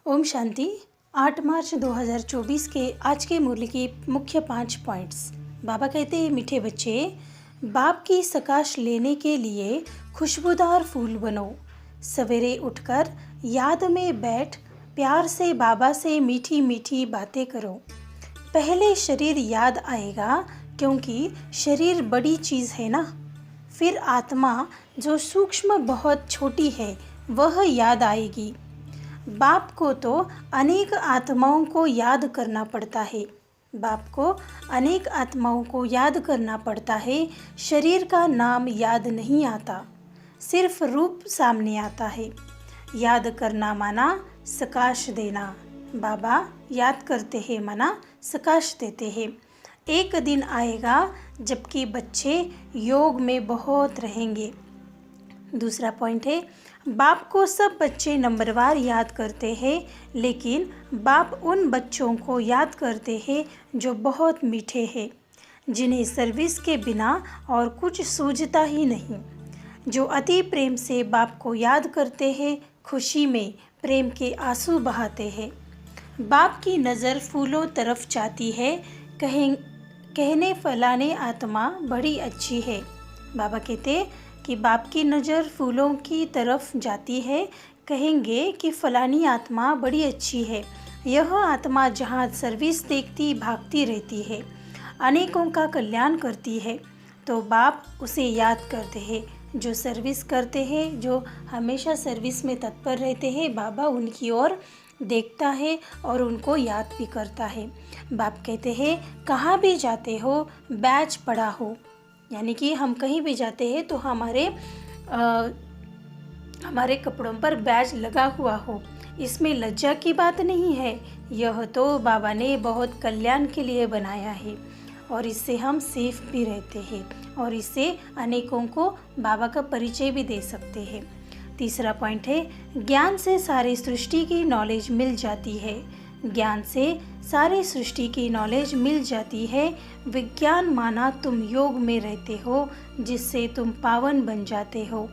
ओम शांति। 8 मार्च 2024 के आज के मुरली की मुख्य 5 पॉइंट्स। बाबा कहते हैं, मीठे बच्चे, बाप की सकाश लेने के लिए खुशबूदार फूल बनो। सवेरे उठकर याद में बैठ प्यार से बाबा से मीठी मीठी बातें करो। पहले शरीर याद आएगा, क्योंकि शरीर बड़ी चीज़ है ना। फिर आत्मा जो सूक्ष्म बहुत छोटी है वह याद आएगी। बाप को तो अनेक आत्माओं को याद करना पड़ता है। बाप को अनेक आत्माओं को याद करना पड़ता है। शरीर का नाम याद नहीं आता, सिर्फ रूप सामने आता है। याद करना माना सकाश देना। बाबा याद करते हैं माना सकाश देते हैं। एक दिन आएगा जबकि बच्चे योग में बहुत रहेंगे। दूसरा पॉइंट है, बाप को सब बच्चे नंबरवार याद करते हैं, लेकिन बाप उन बच्चों को याद करते हैं जो बहुत मीठे हैं, जिन्हें सर्विस के बिना और कुछ सूझता ही नहीं। जो अति प्रेम से बाप को याद करते हैं, खुशी में प्रेम के आंसू बहाते हैं। बाप की नज़र फूलों तरफ जाती है, कहने फलाने आत्मा बड़ी अच्छी है। बाबा कहते कि बाप की नज़र फूलों की तरफ जाती है, कहेंगे कि फलानी आत्मा बड़ी अच्छी है। यह आत्मा जहाँ सर्विस देखती भागती रहती है, अनेकों का कल्याण करती है, तो बाप उसे याद करते हैं। जो सर्विस करते हैं, जो हमेशा सर्विस में तत्पर रहते हैं, बाबा उनकी ओर देखता है और उनको याद भी करता है। बाप कहते हैं, कहाँ भी जाते हो बैच पड़ा हो, यानी कि हम कहीं भी जाते हैं तो हमारे कपड़ों पर बैज लगा हुआ हो। इसमें लज्जा की बात नहीं है। यह तो बाबा ने बहुत कल्याण के लिए बनाया है और इससे हम सेफ भी रहते हैं और इससे अनेकों को बाबा का परिचय भी दे सकते हैं। तीसरा पॉइंट है, ज्ञान से सारी सृष्टि की नॉलेज मिल जाती है। ज्ञान से सारी सृष्टि की नॉलेज मिल जाती है। विज्ञान माना तुम योग में रहते हो, जिससे तुम पावन बन जाते हो।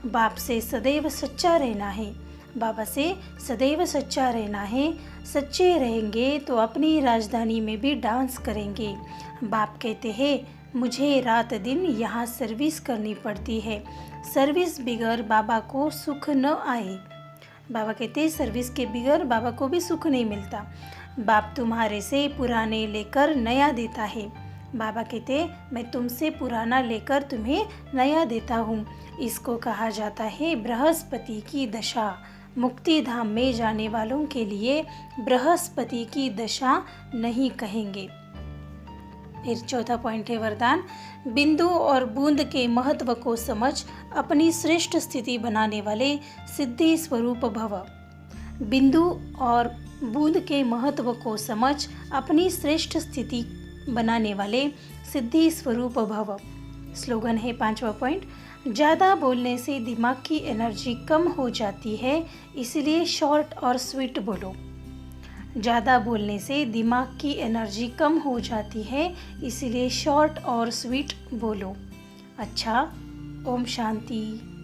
बाप से सदैव सच्चा रहना है। बाबा से सदैव सच्चा रहना है। सच्चे रहेंगे तो अपनी राजधानी में भी डांस करेंगे। बाप कहते हैं, मुझे रात दिन यहाँ सर्विस करनी पड़ती है। सर्विस बिगर बाबा को सुख न आए। बाबा कहते हैं, सर्विस के बिगर बाबा को भी सुख नहीं मिलता। बाप तुम्हारे से पुराने लेकर नया देता है। बाबा कहते हैं, मैं तुमसे पुराना लेकर तुम्हें नया देता हूँ। इसको कहा जाता है बृहस्पति की दशा। मुक्ति धाम में जाने वालों के लिए बृहस्पति की दशा नहीं कहेंगे। फिर चौथा पॉइंट है, वरदान। बिंदु और बूंद के महत्व को समझ अपनी श्रेष्ठ स्थिति बनाने वाले सिद्धि स्वरूप भव। बिंदु और बूंद के महत्व को समझ अपनी श्रेष्ठ स्थिति बनाने वाले सिद्धि स्वरूप भव। स्लोगन है, 5वां पॉइंट, ज़्यादा बोलने से दिमाग की एनर्जी कम हो जाती है, इसलिए शॉर्ट और स्वीट बोलो। ज़्यादा बोलने से दिमाग की एनर्जी कम हो जाती है, इसलिए शॉर्ट और स्वीट बोलो। अच्छा, ओम शांति।